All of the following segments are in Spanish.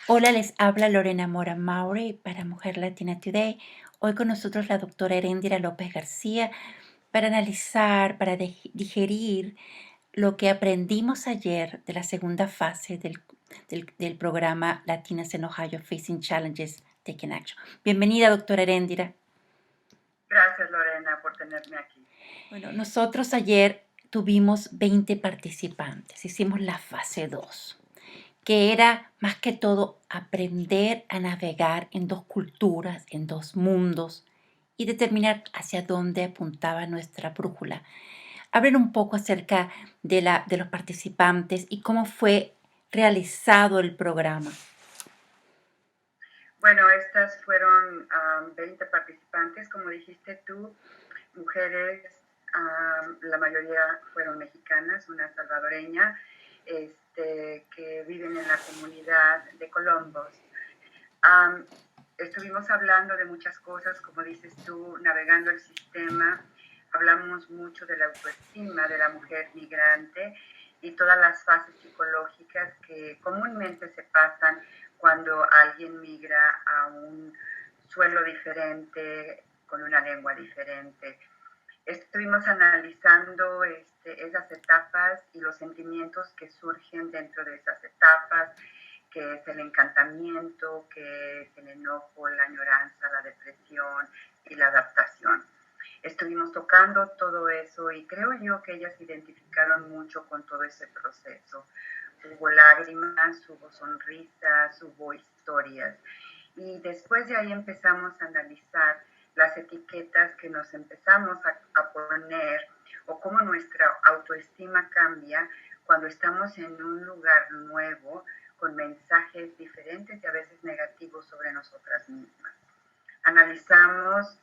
Hola, les habla Lorena Mora Maury para Mujer Latina Today. Hoy con nosotros la doctora Heréndira López García para analizar, para digerir lo que aprendimos ayer de la segunda fase del programa Latinas en Ohio Facing Challenges, Taking Action. Bienvenida, doctora Heréndira. Gracias, Lorena, por tenerme aquí. Bueno, nosotros ayer tuvimos 20 participantes, hicimos la fase 2, que era más que todo aprender a navegar en dos culturas, en dos mundos y determinar hacia dónde apuntaba nuestra brújula. Hablen un poco acerca de los participantes y cómo fue realizado el programa. Bueno, estas fueron 20 participantes, como dijiste tú, mujeres, la mayoría fueron mexicanas, una salvadoreña, que viven en la comunidad de Columbus. Estuvimos hablando de muchas cosas, como dices tú, navegando el sistema. Hablamos mucho de la autoestima de la mujer migrante y todas las fases psicológicas que comúnmente se pasan cuando alguien migra a un suelo diferente, con una lengua diferente. Estuvimos analizando esas etapas y los sentimientos que surgen dentro de esas etapas, que es el encantamiento, que es el enojo, la añoranza, la depresión y la adaptación. Estuvimos tocando todo eso y creo yo que ellas se identificaron mucho con todo ese proceso. Hubo lágrimas, hubo sonrisas, hubo historias. Y después de ahí empezamos a analizar las etiquetas que nos empezamos a poner o cómo nuestra autoestima cambia cuando estamos en un lugar nuevo con mensajes diferentes y a veces negativos sobre nosotras mismas. Analizamos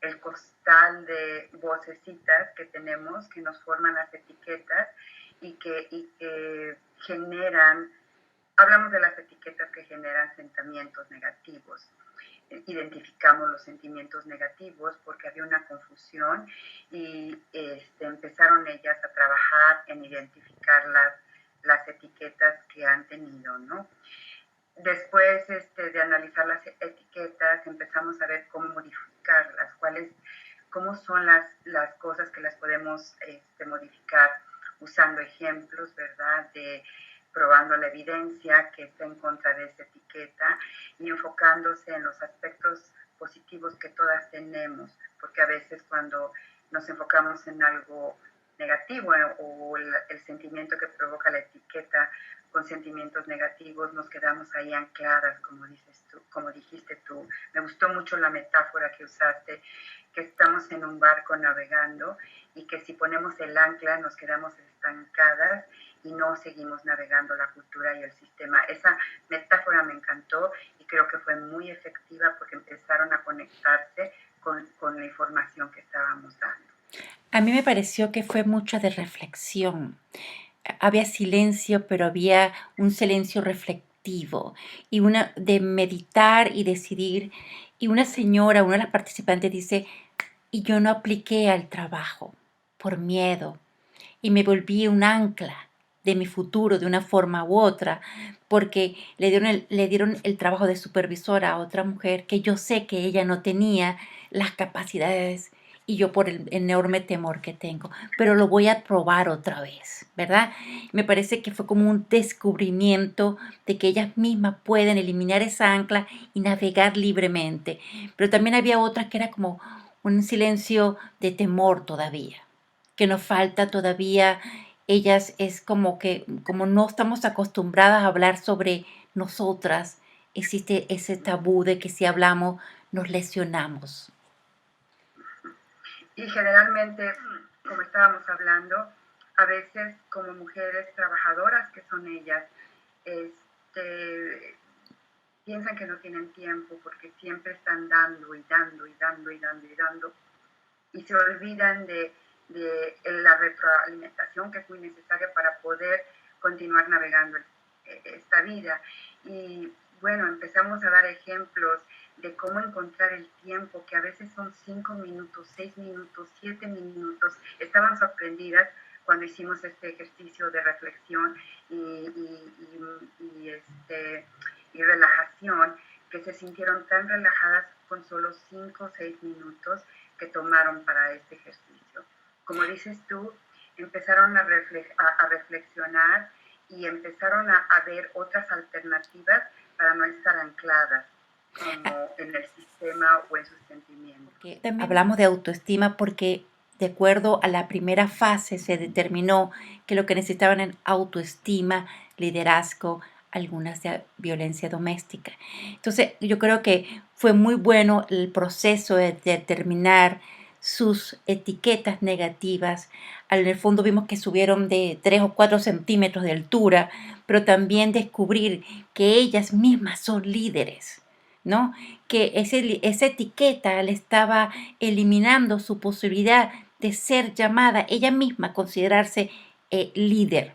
el costal de vocecitas que tenemos que nos forman las etiquetas y que generan, hablamos de las etiquetas que generan sentimientos negativos. Identificamos los sentimientos negativos porque había una confusión y empezaron ellas a trabajar en identificar las etiquetas que han tenido, ¿no? Después de analizar las etiquetas, empezamos a ver cómo modificarlas, cómo son las cosas que las podemos modificar usando ejemplos, ¿verdad? Probando la evidencia que está en contra de esa etiqueta y enfocándose en los aspectos positivos que todas tenemos, porque a veces cuando nos enfocamos en algo negativo o el sentimiento que provoca la etiqueta con sentimientos negativos, nos quedamos ahí ancladas, como dijiste tú. Me gustó mucho la metáfora que usaste, que estamos en un barco navegando y que si ponemos el ancla nos quedamos estancadas y no seguimos navegando la cultura y el sistema. Esa metáfora me encantó y creo que fue muy efectiva porque empezaron a conectarse con la información que estábamos dando. A mí me pareció que fue mucha de reflexión. Había silencio, pero había un silencio reflectivo y una de meditar y decidir. Y una señora, una de las participantes dice, y yo no apliqué al trabajo por miedo y me volví un ancla de mi futuro de una forma u otra, porque le dieron el trabajo de supervisora a otra mujer que yo sé que ella no tenía las capacidades y yo por el enorme temor que tengo, pero lo voy a probar otra vez, ¿verdad? Me parece que fue como un descubrimiento de que ellas mismas pueden eliminar esa ancla y navegar libremente, pero también había otra que era como un silencio de temor todavía, que nos falta todavía. Ellas es como que, como no estamos acostumbradas a hablar sobre nosotras, existe ese tabú de que si hablamos nos lesionamos. Y generalmente, como estábamos hablando, a veces como mujeres trabajadoras que son ellas, este, piensan que no tienen tiempo porque siempre están dando y dando y dando y dando y dando y se olvidan de la retroalimentación que es muy necesaria para poder continuar navegando esta vida. Y bueno, empezamos a dar ejemplos de cómo encontrar el tiempo, que a veces son 5 minutos, 6 minutos, 7 minutos. Estaban sorprendidas cuando hicimos este ejercicio de reflexión y y relajación, que se sintieron tan relajadas con solo 5 o 6 minutos que tomaron para este ejercicio. Como dices tú, empezaron a reflexionar y empezaron a ver otras alternativas para no estar ancladas como en el sistema o en sus sentimientos. También hablamos de autoestima porque de acuerdo a la primera fase se determinó que lo que necesitaban era autoestima, liderazgo, algunas de violencia doméstica. Entonces yo creo que fue muy bueno el proceso de determinar sus etiquetas negativas. En el fondo vimos que subieron de 3 o 4 centímetros de altura, pero también descubrir que ellas mismas son líderes, ¿no? Que esa etiqueta le estaba eliminando su posibilidad de ser llamada ella misma, considerarse líder,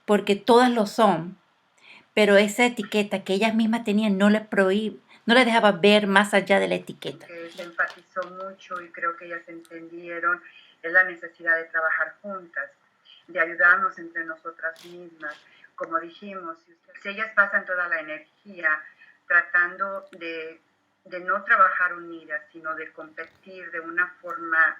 porque todas lo son, pero esa etiqueta que ellas mismas tenían no les dejaba ver más allá de la etiqueta. Que se enfatizó mucho y creo que ellas entendieron es la necesidad de trabajar juntas, de ayudarnos entre nosotras mismas. Como dijimos, si ellas pasan toda la energía tratando de no trabajar unidas, sino de competir de una forma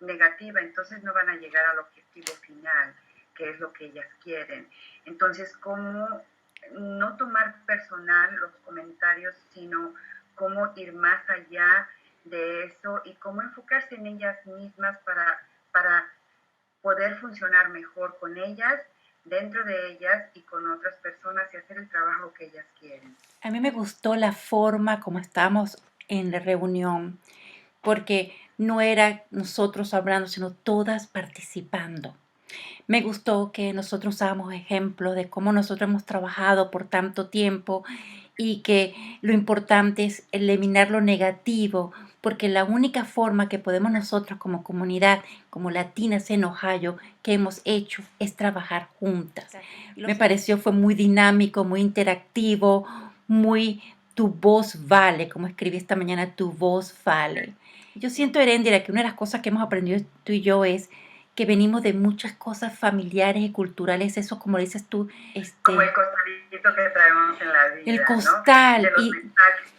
negativa, entonces no van a llegar al objetivo final, que es lo que ellas quieren. Entonces, ¿cómo no tomar personal los comentarios, sino cómo ir más allá de eso y cómo enfocarse en ellas mismas para poder funcionar mejor con ellas, dentro de ellas y con otras personas y hacer el trabajo que ellas quieren? A mí me gustó la forma como estábamos en la reunión, porque no era nosotros hablando, sino todas participando. Me gustó que nosotros dábamos ejemplos de cómo nosotros hemos trabajado por tanto tiempo y que lo importante es eliminar lo negativo, porque la única forma que podemos nosotros como comunidad, como latinas en Ohio, que hemos hecho es trabajar juntas. Me pareció fue muy dinámico, muy interactivo, muy tu voz vale, como escribí esta mañana, tu voz vale. Yo siento, Heréndira, que una de las cosas que hemos aprendido tú y yo es que venimos de muchas cosas familiares y culturales, eso como dices tú, Como el costalito que traemos en la vida, el ¿no? costal De los mensajes,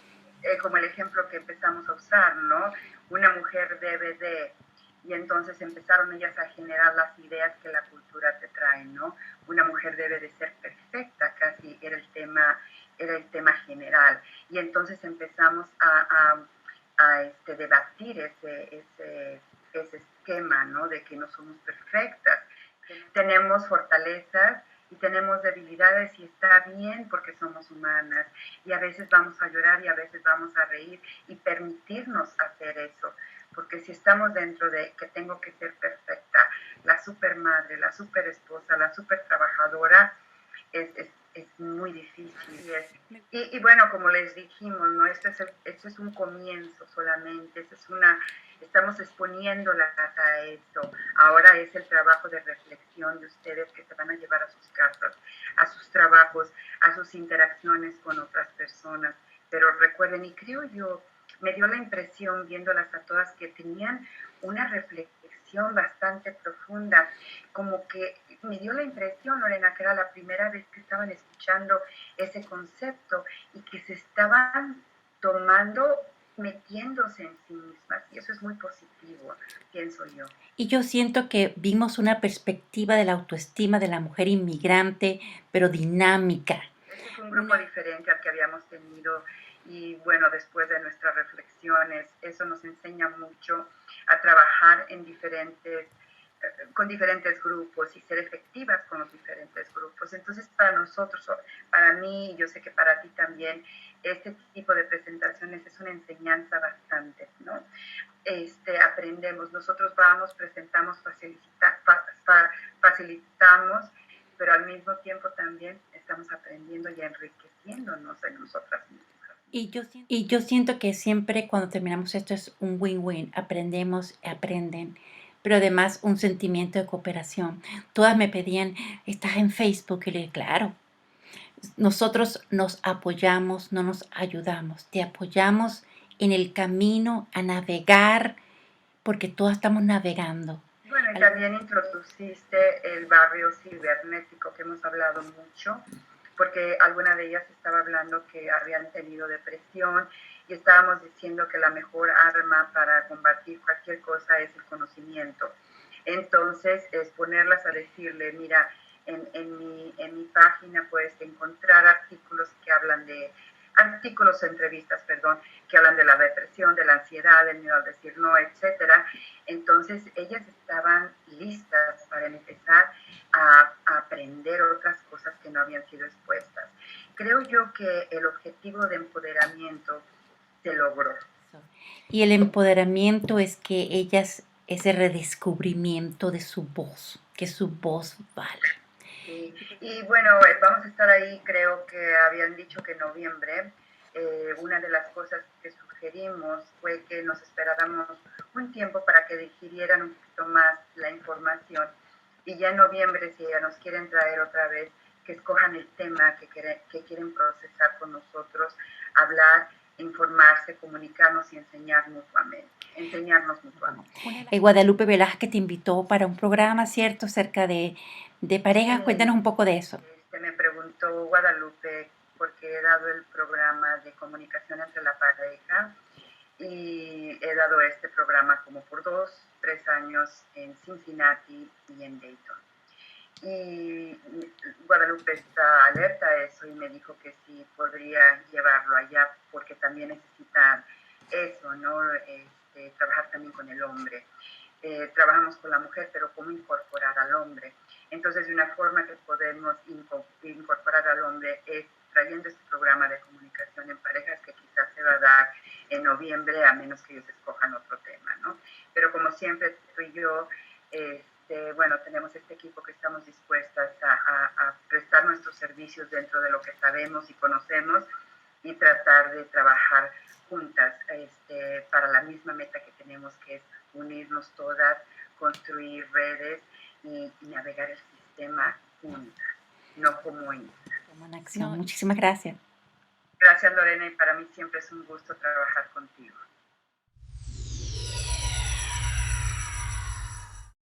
como el ejemplo que empezamos a usar, ¿no? Una mujer debe de, y entonces empezaron ellas a generar las ideas que la cultura te trae, ¿no? Una mujer debe de ser perfecta, casi era el tema general. Y entonces empezamos a debatir ese esquema, ¿no? De que no somos perfectas. Tenemos fortalezas y tenemos debilidades y está bien porque somos humanas y a veces vamos a llorar y a veces vamos a reír y permitirnos hacer eso, porque si estamos dentro de que tengo que ser perfecta, la super madre, la super esposa, la super trabajadora, es muy difícil. Y bueno, como les dijimos, ¿no? Esto es un comienzo solamente, estamos exponiéndolas a eso. Ahora es el trabajo de reflexión de ustedes que se van a llevar a sus casas, a sus trabajos, a sus interacciones con otras personas. Pero recuerden, y creo yo, me dio la impresión viéndolas a todas que tenían una reflexión bastante profunda, como que me dio la impresión, Lorena, que era la primera vez que estaban escuchando ese concepto y que se estaban tomando, metiéndose en sí mismas, y eso es muy positivo, pienso yo. Y yo siento que vimos una perspectiva de la autoestima de la mujer inmigrante, pero dinámica. Ese fue un grupo diferente al que habíamos tenido y bueno, después de nuestras reflexiones, eso nos enseña mucho a trabajar con diferentes grupos y ser efectivas con los diferentes grupos. Entonces, para nosotros, para mí, yo sé que para ti también, este tipo de presentaciones es una enseñanza bastante, ¿no? Aprendemos, nosotros vamos, presentamos, facilitamos, pero al mismo tiempo también estamos aprendiendo y enriqueciéndonos en nosotras mismas. Y yo siento que siempre cuando terminamos esto es un win-win, aprendemos, aprenden, pero además un sentimiento de cooperación. Todas me pedían, ¿estás en Facebook? Y le dije, claro, nosotros nos apoyamos, no nos ayudamos, te apoyamos en el camino a navegar, porque todas estamos navegando. Bueno, y también introduciste el barrio cibernético que hemos hablado mucho, porque alguna de ellas estaba hablando que habían tenido depresión y estábamos diciendo que la mejor arma para combatir cualquier cosa es el conocimiento. Entonces, es ponerlas a decirle, mira, en mi página puedes encontrar artículos que hablan de, artículos o entrevistas, perdón, que hablan de la depresión, de la ansiedad, del miedo al decir no, etcétera. Entonces, ellas estaban listas para empezar a aprender otras cosas que no habían sido expuestas. Creo yo que el objetivo de empoderamiento se logró. Y el empoderamiento es que ellas, ese redescubrimiento de su voz, que su voz vale. Sí. Y bueno, vamos a estar ahí, creo que habían dicho que en noviembre. Una de las cosas que sugerimos fue que nos esperáramos un tiempo para que digirieran un poquito más la información y ya en noviembre, si ya nos quieren traer otra vez, que escojan el tema que quieren procesar con nosotros, hablar, informarse, comunicarnos y enseñarnos mutuamente. Guadalupe Velázquez te invitó para un programa, ¿cierto?, acerca de parejas. Sí, Cuéntanos un poco de eso. me preguntó Guadalupe porque he dado el programa de comunicación entre la pareja y he dado este programa como por 2, 3 años en Cincinnati y en Dayton. Y Guadalupe está alerta a eso y me dijo que sí podría llevarlo allá porque también necesitan eso, ¿no? Trabajar también con el hombre. Trabajamos con la mujer, pero cómo incorporar al hombre. Entonces, de una forma que podemos incorporar al hombre es trayendo este programa de comunicación en parejas que quizás se va a dar en noviembre, a menos que ellos escojan otro tema, ¿no? Pero como siempre, tú y yo, bueno, tenemos este equipo que estamos dispuestas a prestar nuestros servicios dentro de lo que sabemos y conocemos y tratar de trabajar juntas para la misma meta que tenemos, que es unirnos todas, construir redes y navegar el sistema juntas, no como islas. Como una acción. Muchísimas gracias. Gracias, Lorena, y para mí siempre es un gusto trabajar contigo.